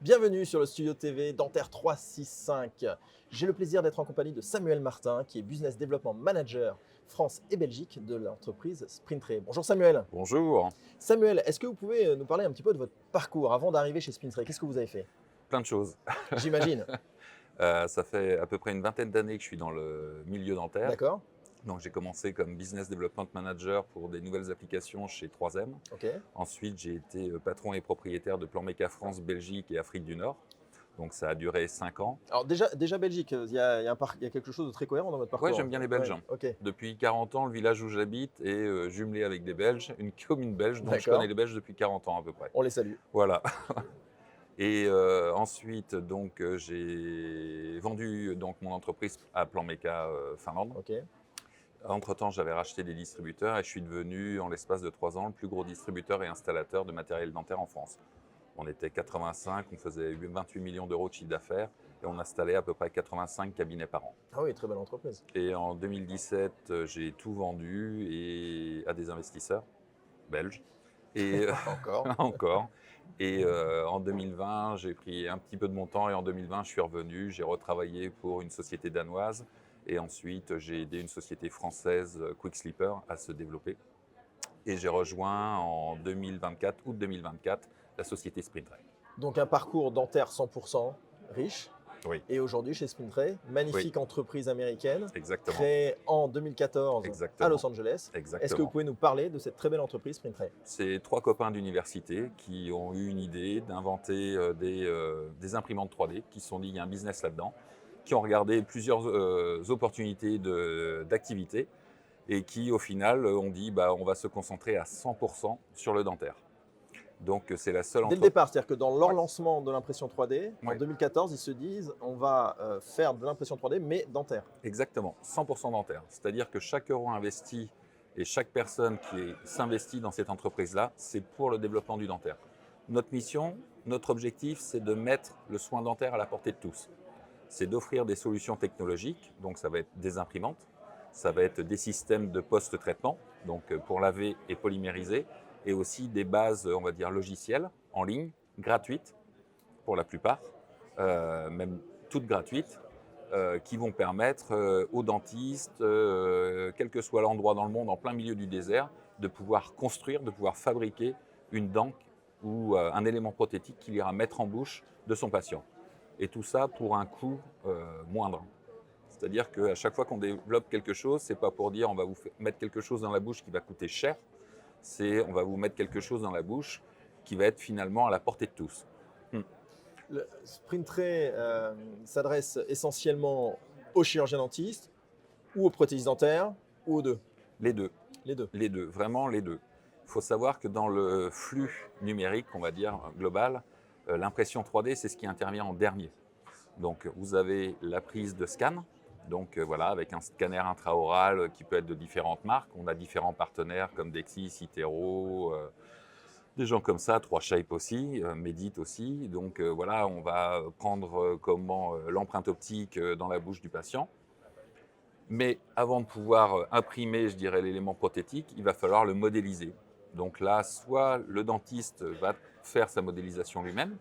Bienvenue sur le studio TV Dentaire 365. J'ai le plaisir d'être en compagnie de Samuel Martin, qui est Business Development Manager France et Belgique de l'entreprise Sprintray. Bonjour Samuel. Bonjour, Samuel, est-ce que vous pouvez nous parler un petit peu de votre parcours avant d'arriver chez Sprintray? Qu'est-ce que vous avez fait? plein de choses. J'imagine. Ça fait à peu près une vingtaine d'années que je suis dans le milieu dentaire. D'accord. Donc j'ai commencé comme Business Development Manager pour des nouvelles applications chez 3M. Ok. Ensuite, j'ai été patron et propriétaire de Plan-Méca France, Belgique et Afrique du Nord. Donc ça a duré 5 ans. Alors déjà Belgique, il y a quelque chose de très cohérent dans votre parcours. Ouais, j'aime bien les Belges. Ouais, ok. Depuis 40 ans, le village où j'habite est jumelé avec des Belges, une commune belge, donc je D'accord. connais les Belges depuis 40 ans à peu près. On les salue. Voilà. Et ensuite, j'ai vendu mon entreprise à Plan-Méca Finlande. Ok. Entre-temps, j'avais racheté des distributeurs et je suis devenu, en l'espace de 3 ans, le plus gros distributeur et installateur de matériel dentaire en France. On était 85, on faisait 28 millions d'euros de chiffre d'affaires et on installait à peu près 85 cabinets par an. Ah oui, très belle entreprise. Et en 2017, j'ai tout vendu à des investisseurs belges. Et Encore. encore. Et en 2020, j'ai pris un petit peu de mon temps et en 2020, je suis revenu. J'ai retravaillé pour une société danoise et ensuite, j'ai aidé une société française, Quick Sleeper, à se développer. Et j'ai rejoint en 2024, août 2024, la société Sprintray. Donc un parcours dentaire 100% riche. Oui, Et aujourd'hui, chez Sprintray, magnifique entreprise américaine, exactement. créée en 2014 Exactement. à Los Angeles. Exactement. Est-ce que vous pouvez nous parler de cette très belle entreprise Sprintray? C'est 3 copains d'université qui ont eu une idée d'inventer des imprimantes 3D, qui se sont dit il y a un business là-dedans, qui ont regardé plusieurs opportunités d'activité et qui au final ont dit on va se concentrer à 100% sur le dentaire. Donc c'est la seule Dès le entreprise. départ, c'est-à-dire que dans leur Ouais. lancement de l'impression 3D, en Ouais. 2014, ils se disent on va faire de l'impression 3D, mais dentaire. Exactement, 100% dentaire. C'est-à-dire que chaque euro investi et chaque personne qui s'investit dans cette entreprise-là, c'est pour le développement du dentaire. Notre mission, notre objectif, c'est de mettre le soin dentaire à la portée de tous. C'est d'offrir des solutions technologiques, donc ça va être des imprimantes, ça va être des systèmes de post-traitement, donc pour laver et polymériser, et aussi des bases, on va dire, logicielles en ligne, gratuites pour la plupart, même toutes gratuites, qui vont permettre aux dentistes, quel que soit l'endroit dans le monde, en plein milieu du désert, de pouvoir construire, de pouvoir fabriquer une dent ou un élément prothétique qu'il ira mettre en bouche de son patient. Et tout ça pour un coût moindre. C'est-à-dire qu'à chaque fois qu'on développe quelque chose, ce n'est pas pour dire on va vous mettre quelque chose dans la bouche qui va coûter cher, c'est on va vous mettre quelque chose dans la bouche qui va être finalement à la portée de tous. Le Sprintray s'adresse essentiellement aux chirurgiens dentistes, ou aux prothésistes dentaires, ou aux deux. Les deux. Les deux. Les deux, vraiment les deux. Il faut savoir que dans le flux numérique, on va dire, global, l'impression 3D, c'est ce qui intervient en dernier. Donc, vous avez la prise de scan, donc voilà, avec un scanner intraoral qui peut être de différentes marques. On a différents partenaires comme Dexis, Itero, des gens comme ça, 3Shape aussi, Medit aussi. Donc voilà, on va prendre l'empreinte optique dans la bouche du patient. Mais avant de pouvoir imprimer, je dirais, l'élément prothétique, il va falloir le modéliser. Donc là, soit le dentiste va faire sa modélisation lui-même,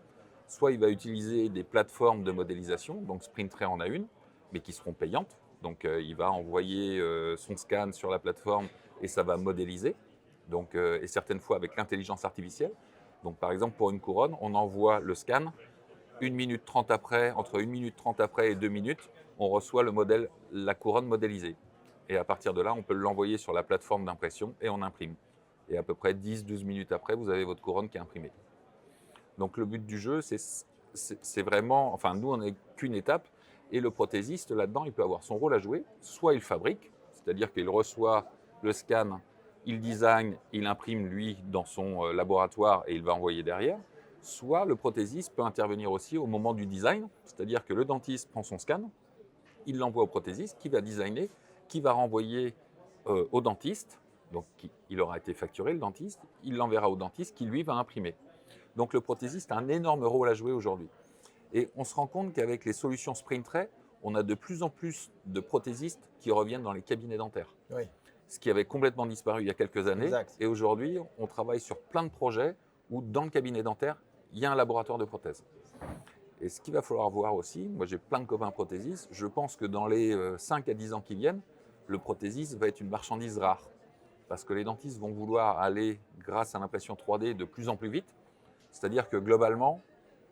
soit il va utiliser des plateformes de modélisation, donc Sprintray en a une, mais qui seront payantes. Donc il va envoyer son scan sur la plateforme et ça va modéliser, donc, et certaines fois avec l'intelligence artificielle. Donc par exemple, pour une couronne, on envoie le scan, 1 minute 30 après, entre 1 minute 30 après et 2 minutes, on reçoit le modèle, la couronne modélisée. Et à partir de là, on peut l'envoyer sur la plateforme d'impression et on imprime. Et à peu près 10-12 minutes après, vous avez votre couronne qui est imprimée. Donc le but du jeu, c'est vraiment, enfin nous on n'est qu'une étape, et le prothésiste là-dedans, il peut avoir son rôle à jouer. Soit il fabrique, c'est-à-dire qu'il reçoit le scan, il design, il imprime lui dans son laboratoire et il va envoyer derrière. Soit le prothésiste peut intervenir aussi au moment du design, c'est-à-dire que le dentiste prend son scan, il l'envoie au prothésiste qui va designer, qui va renvoyer au dentiste, donc il aura été facturé le dentiste, il l'enverra au dentiste qui lui va imprimer. Donc le prothésiste a un énorme rôle à jouer aujourd'hui. Et on se rend compte qu'avec les solutions Sprintray, on a de plus en plus de prothésistes qui reviennent dans les cabinets dentaires. Oui. ce qui avait complètement disparu il y a quelques années. Exact. Et aujourd'hui, on travaille sur plein de projets où dans le cabinet dentaire, il y a un laboratoire de prothèses. Et ce qu'il va falloir voir aussi, moi j'ai plein de copains prothésistes, je pense que dans les 5 à 10 ans qui viennent, le prothésiste va être une marchandise rare. Parce que les dentistes vont vouloir aller, grâce à l'impression 3D, de plus en plus vite. C'est-à-dire que globalement,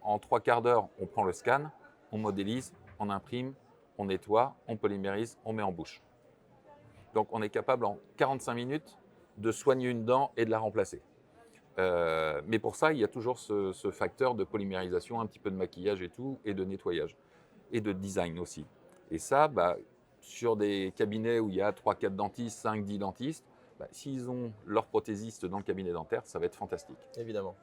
en 3/4 d'heure, on prend le scan, on modélise, on imprime, on nettoie, on polymérise, on met en bouche. Donc on est capable en 45 minutes de soigner une dent et de la remplacer. Mais pour ça, il y a toujours ce facteur de polymérisation, un petit peu de maquillage et tout, et de nettoyage, et de design aussi. Et ça, sur des cabinets où il y a 3-4 dentistes, 5-10 dentistes, s'ils ont leur prothésiste dans le cabinet dentaire, ça va être fantastique. Évidemment.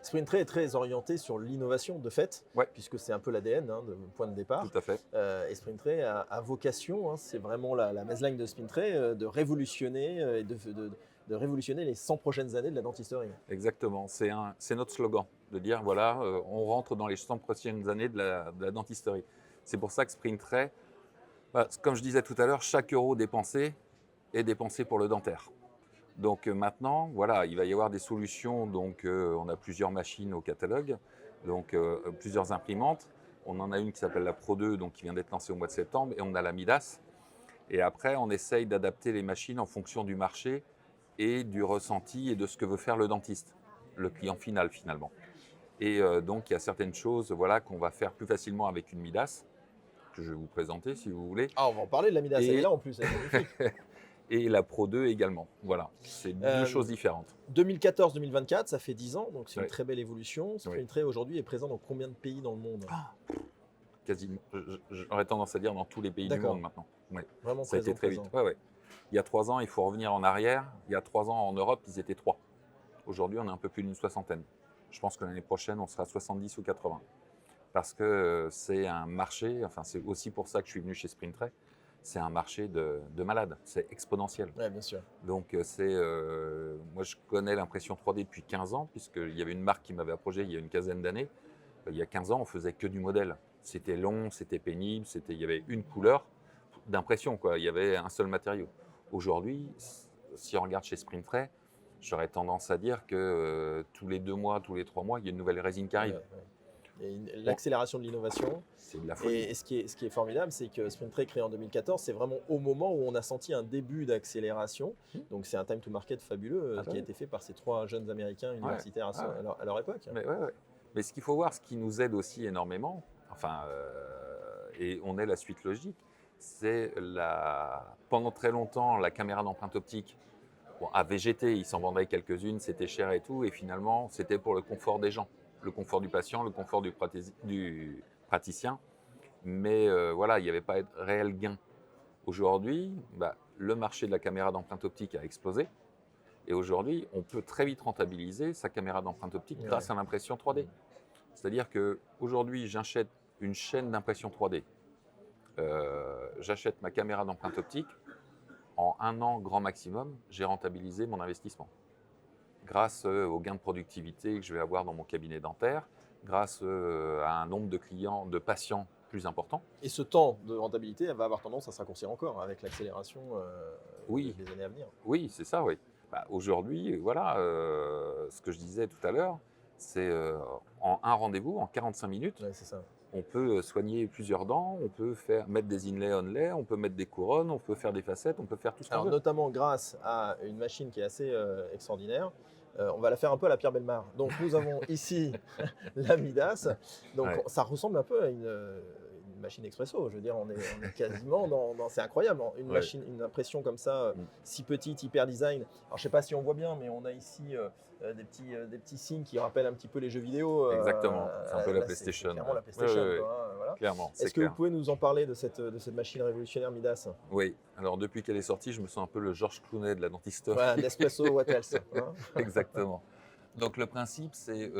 SprintRay est très orienté sur l'innovation de fait, Ouais. puisque c'est un peu l'ADN, de point de départ. Tout à fait. Et SprintRay a vocation, c'est vraiment la baseline de SprintRay, de révolutionner et de révolutionner les 100 prochaines années de la dentisterie. Exactement, c'est notre slogan, de dire voilà, on rentre dans les 100 prochaines années de la dentisterie. C'est pour ça que SprintRay, comme je disais tout à l'heure, chaque euro dépensé est dépensé pour le dentaire. Donc maintenant, voilà, il va y avoir des solutions. Donc on a plusieurs machines au catalogue, donc plusieurs imprimantes. On en a une qui s'appelle la Pro 2, donc qui vient d'être lancée au mois de septembre, et on a la Midas. Et après, on essaye d'adapter les machines en fonction du marché et du ressenti et de ce que veut faire le dentiste, le client final finalement. Et donc il y a certaines choses qu'on va faire plus facilement avec une Midas, que je vais vous présenter si vous voulez. Ah, on va en parler de la Midas, elle est là en plus, elle est magnifique. Et la Pro 2 également. Voilà, c'est deux choses différentes. 2014-2024, ça fait 10 ans, donc c'est Ouais. une très belle évolution. SprintRay aujourd'hui est présent dans combien de pays dans le monde? Quasiment, j'aurais tendance à dire dans tous les pays du D'accord. monde maintenant. Ouais. Vraiment Ça a été présent, très présent. vite. Ouais. Il y a 3 ans, il faut revenir en arrière. Il y a 3 ans en Europe, ils étaient 3. Aujourd'hui, on est un peu plus d'une soixantaine. Je pense que l'année prochaine, on sera 70 ou 80. Parce que c'est un marché, c'est aussi pour ça que je suis venu chez SprintRay, c'est un marché de malades, c'est exponentiel. Oui, bien sûr. Donc moi je connais l'impression 3D depuis 15 ans, puisqu'il y avait une marque qui m'avait approché il y a une quinzaine d'années. Il y a 15 ans, on faisait que du modèle. C'était long, c'était pénible, il y avait une couleur d'impression, il y avait un seul matériau. Aujourd'hui, si on regarde chez SprintRay, j'aurais tendance à dire que tous les 2 mois, tous les 3 mois, il y a une nouvelle résine qui arrive. Et l'accélération de l'innovation. C'est de la folie. Et ce qui est formidable, c'est que SprintRay, créé en 2014, c'est vraiment au moment où on a senti un début d'accélération. Donc c'est un time to market fabuleux qui a été fait par ces 3 jeunes Américains universitaires à leur époque. Mais ce qu'il faut voir, ce qui nous aide aussi énormément, et on est la suite logique, c'est pendant très longtemps, la caméra d'empreinte optique à VGT, ils s'en vendaient quelques-unes, c'était cher et tout, et finalement, c'était pour le confort des gens, le confort du patient, le confort du praticien, mais il n'y avait pas de réel gain. Aujourd'hui, le marché de la caméra d'empreinte optique a explosé, et aujourd'hui, on peut très vite rentabiliser sa caméra d'empreinte optique grâce à l'impression 3D. C'est-à-dire qu'aujourd'hui, j'achète une chaîne d'impression 3D, j'achète ma caméra d'empreinte optique, en 1 an grand maximum, j'ai rentabilisé mon investissement. Grâce aux gains de productivité que je vais avoir dans mon cabinet dentaire, grâce à un nombre de clients, de patients plus important. Et ce temps de rentabilité, elle va avoir tendance à se raccourcir encore avec l'accélération des années à venir. Oui, c'est ça, oui. Aujourd'hui, ce que je disais tout à l'heure, c'est en un rendez-vous, en 45 minutes, c'est ça. On peut soigner plusieurs dents, on peut mettre des inlays, onlays, on peut mettre des couronnes, on peut faire des facettes, on peut faire tout ce qu'on veut. Notamment grâce à une machine qui est assez extraordinaire. On va la faire un peu à la Pierre Bellemare. Donc nous avons ici la Midas. Donc ça ressemble un peu à une machine expresso. Je veux dire, on est quasiment dans c'est incroyable. Une machine, une impression comme ça, si petite, hyper design. Alors je sais pas si on voit bien, mais on a ici des petits signes qui rappellent un petit peu les jeux vidéo. Exactement, c'est un peu la PlayStation. C'est clairement la PlayStation. Voilà. Clairement. Est-ce que vous pouvez nous en parler de cette machine révolutionnaire Midas? Oui, alors depuis qu'elle est sortie, je me sens un peu le Georges Clooney de la dentisterie. Voilà, Nespresso, what else Exactement. Donc le principe, c'est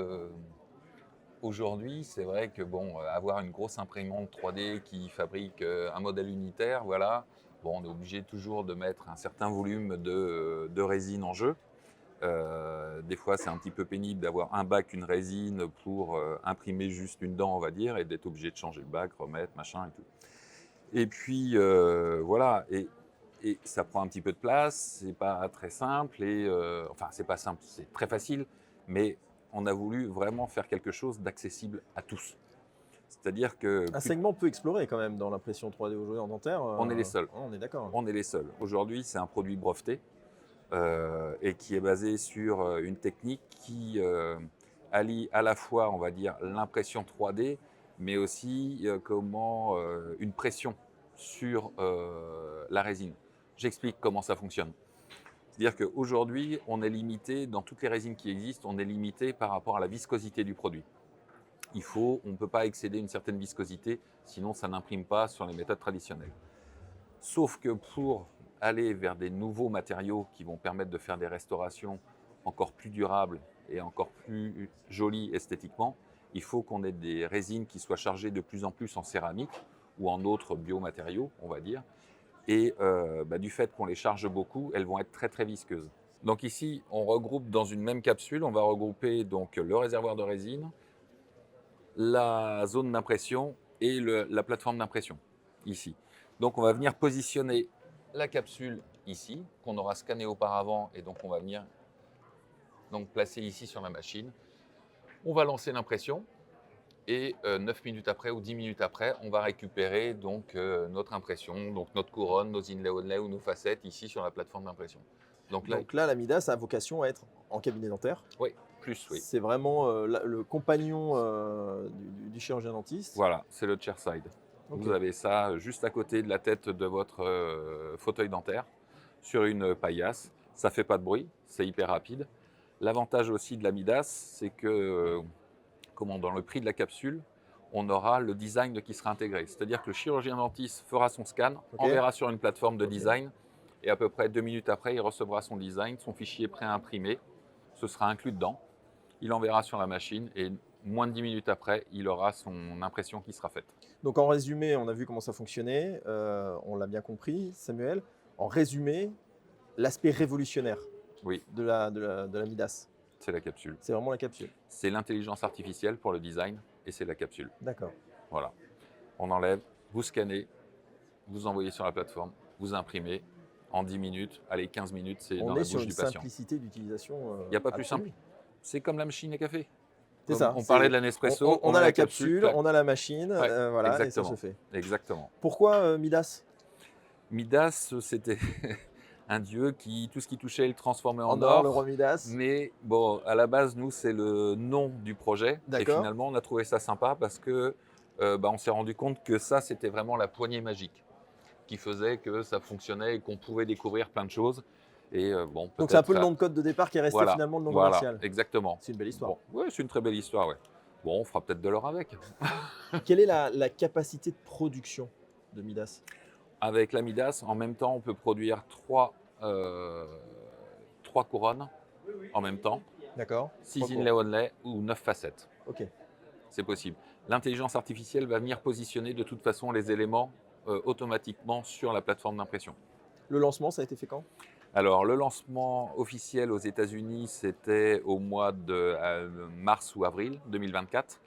aujourd'hui, c'est vrai que avoir une grosse imprimante 3D qui fabrique un modèle unitaire, on est obligé toujours de mettre un certain volume de résine en jeu. Des fois, c'est un petit peu pénible d'avoir un bac, une résine pour imprimer juste une dent, on va dire, et d'être obligé de changer le bac, remettre, machin et tout. Et puis, et ça prend un petit peu de place, c'est pas très simple, et enfin, c'est pas simple, c'est très facile, mais on a voulu vraiment faire quelque chose d'accessible à tous. C'est-à-dire que Un segment peu exploré quand même dans l'impression 3D aujourd'hui en dentaire. on est les seuls. On est d'accord. On est les seuls. Aujourd'hui, c'est un produit breveté et qui est basé sur une technique qui allie à la fois, on va dire, l'impression 3D, mais aussi une pression sur la résine. J'explique comment ça fonctionne. C'est-à-dire qu'aujourd'hui, on est limité, dans toutes les résines qui existent, on est limité par rapport à la viscosité du produit. On ne peut pas excéder une certaine viscosité, sinon ça n'imprime pas sur les méthodes traditionnelles. Sauf que pour aller vers des nouveaux matériaux qui vont permettre de faire des restaurations encore plus durables et encore plus jolies esthétiquement, il faut qu'on ait des résines qui soient chargées de plus en plus en céramique ou en autres biomatériaux, on va dire. Et du fait qu'on les charge beaucoup, elles vont être très très visqueuses. Donc ici, on regroupe dans une même capsule, on va regrouper donc le réservoir de résine, la zone d'impression et la plateforme d'impression, ici. Donc on va venir positionner la capsule ici, qu'on aura scanné auparavant, et donc on va venir donc placer ici sur la machine. On va lancer l'impression, et 9 minutes après ou 10 minutes après, on va récupérer donc notre impression, donc notre couronne, nos inlays onlay ou nos facettes ici sur la plateforme d'impression. Donc là, la Midas a vocation à être en cabinet dentaire. Oui, plus, oui. C'est vraiment le compagnon du chirurgien dentiste. Voilà, c'est le chairside. Ok. Vous avez ça juste à côté de la tête de votre fauteuil dentaire, sur une paillasse. Ça ne fait pas de bruit, c'est hyper rapide. L'avantage aussi de la Midas, c'est que dans le prix de la capsule, on aura le design qui sera intégré. C'est-à-dire que le chirurgien dentiste fera son scan, enverra sur une plateforme de design, et à peu près 2 minutes après, il recevra son design, son fichier pré-imprimé. Ce sera inclus dedans. Il enverra sur la machine, et moins de 10 minutes après, il aura son impression qui sera faite. Donc en résumé, on a vu comment ça fonctionnait, on l'a bien compris, Samuel. En résumé, l'aspect révolutionnaire de la Midas, c'est la capsule. c'est vraiment la capsule. C'est l'intelligence artificielle pour le design, et c'est la capsule. D'accord. Voilà. On enlève, vous scannez, vous envoyez sur la plateforme, vous imprimez. En 10 minutes, allez, 15 minutes, c'est dans la bouche du patient. On est sur une simplicité d'utilisation. Il n'y a pas plus simple. C'est comme la machine à café. C'est ça. On parlait de la Nespresso. On a la capsule, on a la machine, voilà, exactement. et ça se fait. Exactement. Pourquoi Midas? Midas, c'était un dieu qui, tout ce qui touchait, il transformait en or. or. Le roi Midas. Mais bon, à la base, nous, c'est le nom du projet. Et finalement, on a trouvé ça sympa parce que on s'est rendu compte que ça, c'était vraiment la poignée magique qui faisait que ça fonctionnait et qu'on pouvait découvrir plein de choses. Et donc c'est un peu le nom de code de départ qui est resté finalement le nom commercial. Exactement. C'est une belle histoire. Oui, c'est une très belle histoire. Ouais. Bon, on fera peut-être de l'or avec. Quelle est la capacité de production de Midas? Avec la Midas, en même temps, on peut produire 3 couronnes en même temps. D'accord. 6 inlay onlay ou 9 facettes. Ok. C'est possible. L'intelligence artificielle va venir positionner de toute façon les éléments automatiquement sur la plateforme d'impression. Le lancement, ça a été fait quand? Alors, le lancement officiel aux États-Unis, c'était au mois de mars ou avril 2024.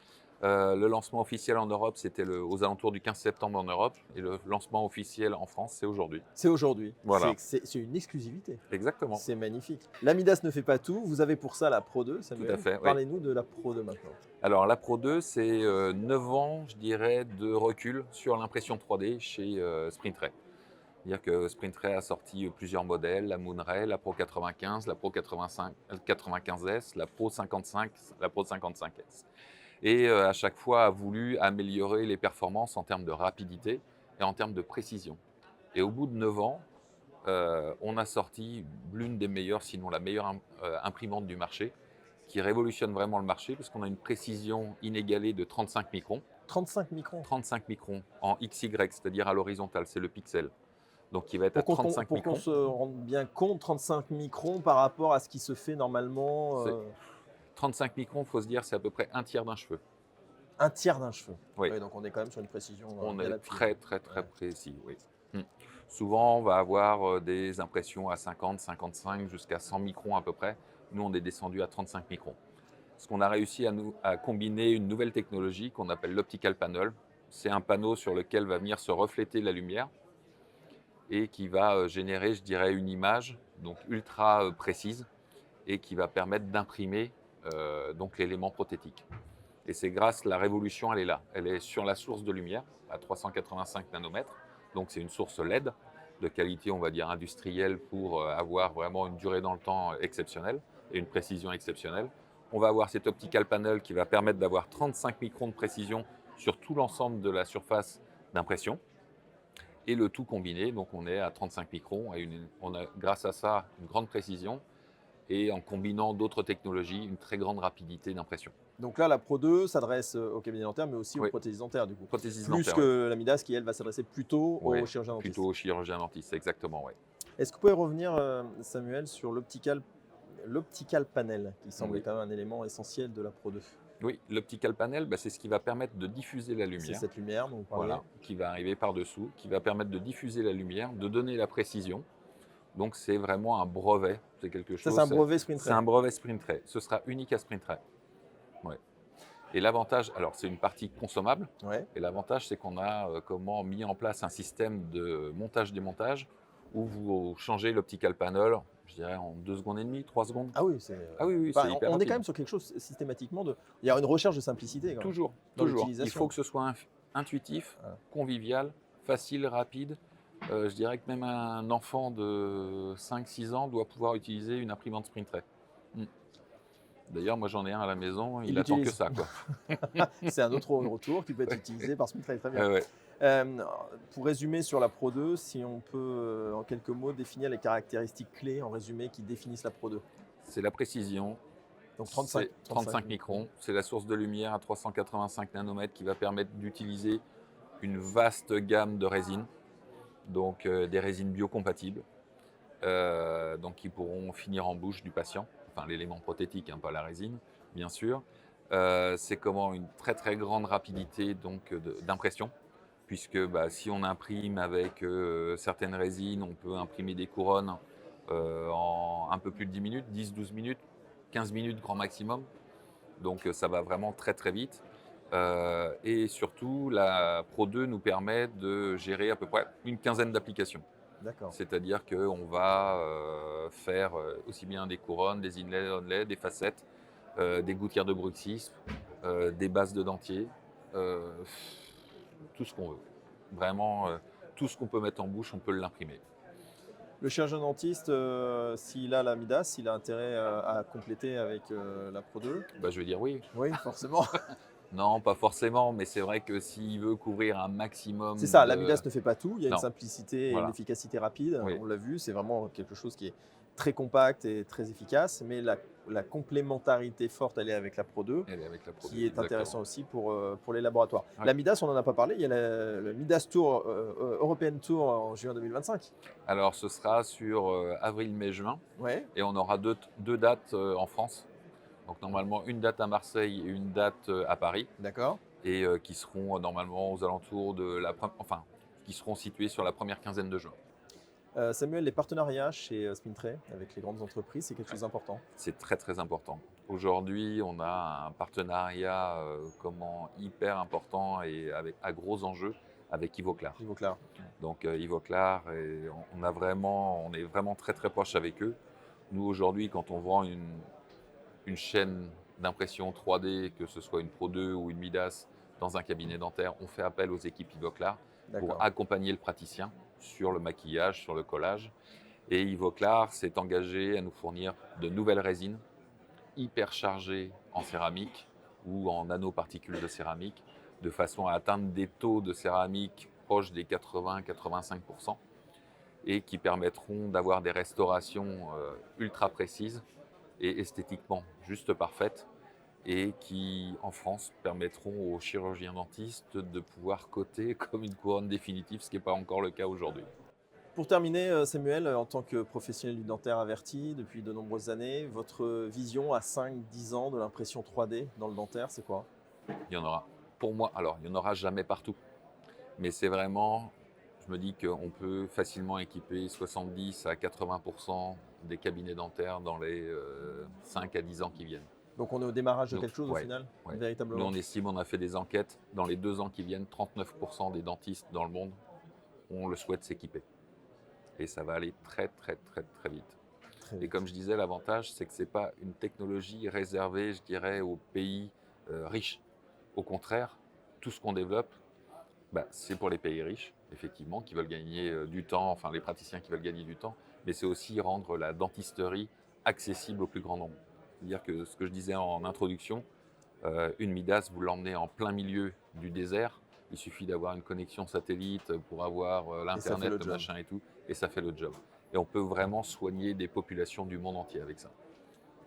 Le lancement officiel en Europe, c'était aux alentours du 15 septembre en Europe. Et le lancement officiel en France, c'est aujourd'hui. C'est aujourd'hui. Voilà. C'est une exclusivité. Exactement. C'est magnifique. La Midas ne fait pas tout. Vous avez pour ça la Pro 2, Samuel. Tout à fait. Parlez-nous de la Pro 2 maintenant. Alors, la Pro 2, c'est 9 ans, je dirais, de recul sur l'impression 3D chez SprintRay. C'est-à-dire que SprintRay a sorti plusieurs modèles, la Moonray, la Pro 95, la Pro 95S, la Pro 55, la Pro 55S. Et à chaque fois a voulu améliorer les performances en termes de rapidité et en termes de précision. Et au bout de 9 ans, on a sorti l'une des meilleures, sinon la meilleure imprimante du marché, qui révolutionne vraiment le marché, parce qu'on a une précision inégalée de 35 microns. 35 microns 35 microns en XY, c'est-à-dire à l'horizontale, c'est le pixel. Donc il va être à 35 microns. Pour qu'on se rende bien compte, 35 microns par rapport à ce qui se fait normalement. 35 microns, il faut se dire, c'est à peu près un tiers d'un cheveu. Un tiers d'un cheveu. Oui. Donc on est quand même sur une précision. On est très précis, oui. Souvent, on va avoir des impressions à 50, 55, jusqu'à 100 microns à peu près. Nous, on est descendu à 35 microns. Parce qu'on a réussi à combiner une nouvelle technologie qu'on appelle l'optical panel. C'est un panneau sur lequel va venir se refléter la lumière. et qui va générer, je dirais, une image donc ultra précise et qui va permettre d'imprimer donc l'élément prothétique. Et c'est grâce, la révolution, elle est là. Elle est sur la source de lumière à 385 nanomètres. Donc c'est une source LED de qualité, on va dire, industrielle pour avoir vraiment une durée dans le temps exceptionnelle et une précision exceptionnelle. On va avoir cet optical panel qui va permettre d'avoir 35 microns de précision sur tout l'ensemble de la surface d'impression. Et le tout combiné, donc on est à 35 microns, on a grâce à ça une grande précision et en combinant d'autres technologies, une très grande rapidité d'impression. Donc là, la Pro 2 s'adresse au cabinet dentaire, mais aussi aux Oui, prothésistes dentaires, du coup. prothésiste Plus dentaire, oui. que la Midas, qui, elle, va s'adresser plutôt aux Ouais, chirurgiens dentistes. plutôt au chirurgien dentiste, exactement, oui. Est-ce que vous pouvez revenir, Samuel, sur l'optical panel, qui semble Oui. quand même un élément essentiel de la Pro 2? Oui, l'optical panel, bah, c'est ce qui va permettre de diffuser la C'est lumière, cette lumière dont vous parliez. voilà, qui va arriver par-dessous, qui va permettre de diffuser la lumière, de donner la précision. Donc c'est vraiment un brevet, c'est quelque Ça, chose. c'est un brevet C'est SprintRay. un brevet SprintRay. Ce sera unique à SprintRay. Ouais. Et l'avantage, alors c'est une partie consommable, Ouais. et l'avantage c'est qu'on a mis en place un système de montage-démontage où vous changez l'optical panel, je dirais en 2 secondes et demie, 3 secondes. Ah oui, c'est. Ah oui, oui, Enfin, c'est hyper on est rapide. quand même sur quelque chose systématiquement de. Il y a une recherche de simplicité quand même, Toujours, dans toujours. Il l'utilisation. faut que ce soit intuitif, Voilà. convivial, facile, rapide. Je dirais que même un enfant de 5-6 ans doit pouvoir utiliser une imprimante SprintRay. Mm. D'ailleurs, moi j'en ai un à la maison, il attend que l'utilise. ça, quoi. C'est un autre retour qui peut être Ouais. utilisé par SprintRay, très bien. Ouais, ouais. Euh, pour résumer sur la Pro 2, si on peut en quelques mots définir les caractéristiques clés en résumé qui définissent la Pro 2. C'est la précision, Donc 35, c'est 35 microns, c'est la source de lumière à 385 nanomètres qui va permettre d'utiliser une vaste gamme de résines, donc des résines biocompatibles, donc qui pourront finir en bouche du patient, enfin l'élément prothétique, hein, pas la résine, bien sûr. C'est comment une très très grande rapidité donc d'impression, puisque bah, si on imprime avec certaines résines, on peut imprimer des couronnes en un peu plus de 10 minutes, 10-12 minutes, 15 minutes grand maximum. Donc ça va vraiment très très vite. Et surtout, la Pro 2 nous permet de gérer à peu près une quinzaine d'applications. D'accord. C'est-à-dire qu'on va faire aussi bien des couronnes, des inlays, onlays, des facettes, des gouttières de bruxisme, des bases de dentier, euh, tout ce qu'on veut. Vraiment, tout ce qu'on peut mettre en bouche, on peut l'imprimer. Le chirurgien dentiste, s'il a la Midas, il a intérêt à compléter avec la Pro 2. Bah, je veux dire oui. Oui, forcément. Non, pas forcément, mais c'est vrai que s'il veut couvrir un maximum C'est ça, la de... Midas ne fait pas tout. Il y a une Non, simplicité et une voilà. efficacité rapide. Oui. On l'a vu, c'est vraiment quelque chose qui est très compact et très efficace. Mais la complémentarité forte, elle est avec la Pro 2, Elle est avec la Pro 2, qui est exactement. intéressant aussi pour les laboratoires. Ouais. La Midas, on n'en a pas parlé. Il y a le Midas Tour, European Tour en juin 2025. Alors, ce sera sur avril, mai, juin, Ouais, et on aura deux dates en France. Donc, normalement, une date à Marseille et une date à Paris, d'accord. et qui seront normalement aux alentours de enfin, qui seront situées sur la première quinzaine de juin. Samuel, les partenariats chez SprintRay avec les grandes entreprises, c'est quelque chose d'important. C'est très très important. Aujourd'hui, on a un partenariat hyper important et à gros enjeux avec Ivoclar. Ivoclar. Donc Ivoclar, on est vraiment très très proche avec eux. Nous aujourd'hui, quand on vend une chaîne d'impression 3D, que ce soit une Pro 2 ou une Midas, dans un cabinet dentaire, on fait appel aux équipes Ivoclar pour D'accord. accompagner le praticien sur le maquillage, sur le collage. Et Ivoclar s'est engagé à nous fournir de nouvelles résines hyper chargées en céramique ou en nanoparticules de céramique, de façon à atteindre des taux de céramique proches des 80-85%, et qui permettront d'avoir des restaurations ultra précises et esthétiquement juste parfaites, et qui, en France, permettront aux chirurgiens dentistes de pouvoir coter comme une couronne définitive, ce qui n'est pas encore le cas aujourd'hui. Pour terminer, Samuel, en tant que professionnel du dentaire averti depuis de nombreuses années, votre vision à 5-10 ans de l'impression 3D dans le dentaire, c'est quoi? Il y en aura, pour moi, alors il n'y en aura jamais partout, mais c'est vraiment, je me dis qu'on peut facilement équiper 70 à 80% des cabinets dentaires dans les 5 à 10 ans qui viennent. Donc on est au démarrage de Donc, quelque chose ouais, au final, ouais. Nous, véritablement. on estime, on a fait des enquêtes, dans les 2 ans qui viennent, 39% des dentistes dans le monde, on le souhaite s'équiper. et ça va aller très vite. Très Et vite. comme je disais, l'avantage, c'est que ce n'est pas une technologie réservée, je dirais, aux pays riches. Au contraire, tout ce qu'on développe, c'est pour les pays riches, effectivement, qui veulent gagner du temps, enfin les praticiens qui veulent gagner du temps, mais c'est aussi rendre la dentisterie accessible au plus grand nombre. C'est-à-dire que ce que je disais en introduction, une Midas, vous l'emmenez en plein milieu du désert, il suffit d'avoir une connexion satellite pour avoir Et ça fait l'internet, le le job. machin et tout, et ça fait le job. Et on peut vraiment soigner des populations du monde entier avec ça.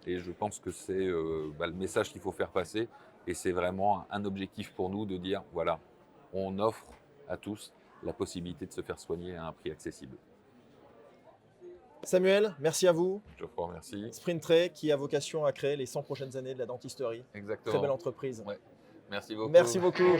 Et je pense que c'est le message qu'il faut faire passer, et c'est vraiment un objectif pour nous de dire, voilà, on offre à tous la possibilité de se faire soigner à un prix accessible. Samuel, merci à vous. Je vous remercie. Sprinttray qui a vocation à créer les 100 prochaines années de la dentisterie. Très Exactement. belle entreprise. Ouais. Merci beaucoup. Merci beaucoup.